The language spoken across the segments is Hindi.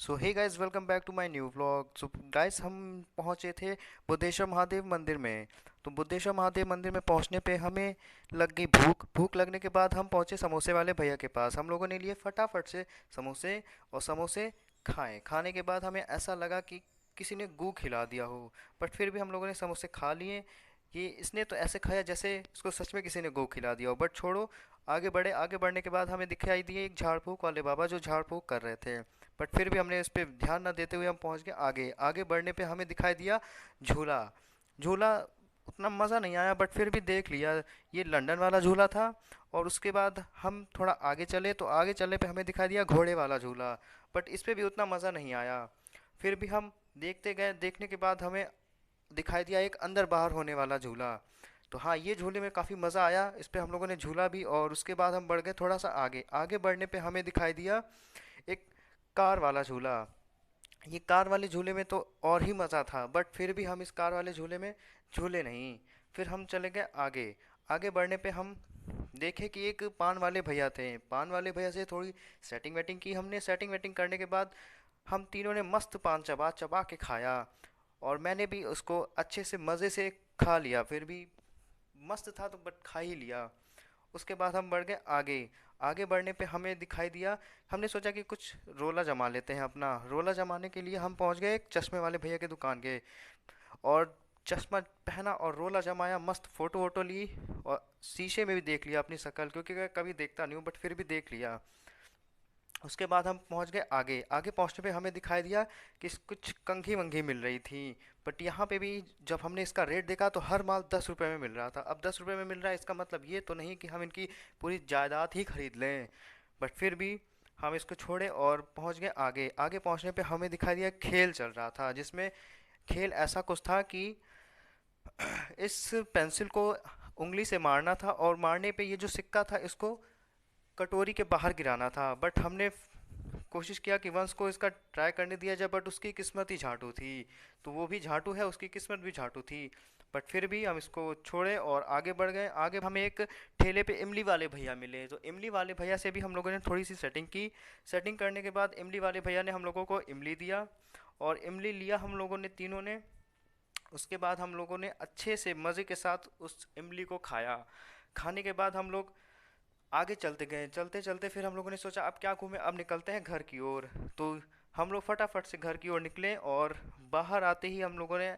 So hey guys, welcome back to my new vlog. So guys, हम पहुंचे थे बुद्धेश्वर महादेव मंदिर में। तो बुद्धेश्वर महादेव मंदिर में पहुंचने पे हमें लग गई भूख। भूख लगने के बाद हम पहुंचे समोसे वाले भैया के पास। हम लोगों ने लिए फटाफट से समोसे, और समोसे खाए। खाने के बाद हमें ऐसा लगा कि किसी ने गू खिला दिया हो, बट फिर भी हम लोगों ने समोसे खा लिए। ये इसने तो ऐसे खाया जैसे इसको सच में किसी ने गू खिला दिया हो। बट छोड़ो, आगे बढ़े। आगे बढ़ने के बाद हमें दिखाई दिए एक झाड़ फूक वाले बाबा जो झाड़ फूक कर रहे थे। बट फिर भी हमने इस पे ध्यान न देते हुए हम पहुंच गए आगे। आगे बढ़ने पे हमें दिखाई दिया झूला। झूला उतना मज़ा नहीं आया, बट फिर भी देख लिया। ये लंदन वाला झूला था। और उसके बाद हम थोड़ा आगे चले तो आगे चलने पे हमें दिखाई दिया घोड़े वाला झूला। बट इस पे भी उतना मज़ा नहीं आया। फिर भी हम देखते गए। देखने के बाद हमें दिखाई दिया एक अंदर बाहर होने वाला झूला। तो हाँ, ये झूले में काफ़ी मज़ा आया। इस पे हम लोगों ने झूला भी। और उसके बाद हम बढ़ गए थोड़ा सा आगे। आगे बढ़ने पे हमें दिखाई दिया एक कार वाला झूला। ये कार वाले झूले में तो और ही मज़ा था, बट फिर भी हम इस कार वाले झूले में झूले नहीं। फिर हम चले गए आगे। आगे बढ़ने पे हम देखे कि एक पान वाले भैया थे। पान वाले भैया से थोड़ी सेटिंग वेटिंग की हमने। सेटिंग वेटिंग करने के बाद हम तीनों ने मस्त पान चबा चबा के खाया। और मैंने भी उसको अच्छे से मज़े से खा लिया। फिर भी मस्त था तो बट खा ही लिया। उसके बाद हम बढ़ गए आगे। आगे बढ़ने पे हमें दिखाई दिया, हमने सोचा कि कुछ रोला जमा लेते हैं अपना। रोला जमाने के लिए हम पहुंच गए एक चश्मे वाले भैया के दुकान के। और चश्मा पहना और रोला जमाया, मस्त फ़ोटो वोटो ली। और शीशे में भी देख लिया अपनी शक्ल, क्योंकि मैं कभी देखता नहीं हूँ, बट फिर भी देख लिया। उसके बाद हम पहुंच गए आगे। आगे पहुंचने पे हमें दिखाई दिया कि कुछ कंघी वंघी मिल रही थी। बट यहाँ पे भी जब हमने इसका रेट देखा तो हर माल 10 रुपए में मिल रहा था। अब 10 रुपए में मिल रहा है, इसका मतलब ये तो नहीं कि हम इनकी पूरी जायदाद ही खरीद लें। बट फिर भी हम इसको छोड़े और पहुंच गए आगे। आगे पहुंचने पे हमें दिखाई दिया खेल चल रहा था, जिसमें खेल ऐसा कुछ था कि इस पेंसिल को उंगली से मारना था, और मारने पे ये जो सिक्का था इसको कटोरी के बाहर गिराना था। बट हमने कोशिश किया कि वंश को इसका ट्राई करने दिया जाए, बट उसकी किस्मत ही झाटू थी। तो वो भी झाटू है, उसकी किस्मत भी झाटू थी। बट फिर भी हम इसको छोड़े और आगे बढ़ गए। आगे हमें एक ठेले पे इमली वाले भैया मिले। तो इमली वाले भैया से भी हम लोगों ने थोड़ी सी सेटिंग की। सेटिंग करने के बाद इमली वाले भैया ने हम लोगों को इमली दिया। और इमली लिया हम लोगों ने तीनों ने। उसके बाद हम लोगों ने अच्छे से मज़े के साथ उस इमली को खाया। खाने के बाद हम लोग आगे चलते गए। चलते चलते फिर हम लोगों ने सोचा अब क्या घूमें, अब निकलते हैं घर की ओर। तो हम लोग फटाफट से घर की ओर निकले। और बाहर आते ही हम लोगों ने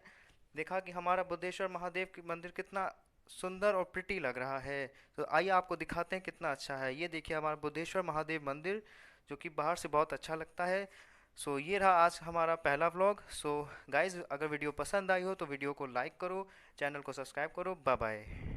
देखा कि हमारा बुद्धेश्वर महादेव की मंदिर कितना सुंदर और प्रिटी लग रहा है। तो आइए आपको दिखाते हैं कितना अच्छा है। ये देखिए हमारा बुद्धेश्वर महादेव मंदिर, जो कि बाहर से बहुत अच्छा लगता है। सो ये रहा आज हमारा पहला व्लॉग। सो गाइज, अगर वीडियो पसंद आई हो तो वीडियो को लाइक करो, चैनल को सब्सक्राइब करो। Bye bye.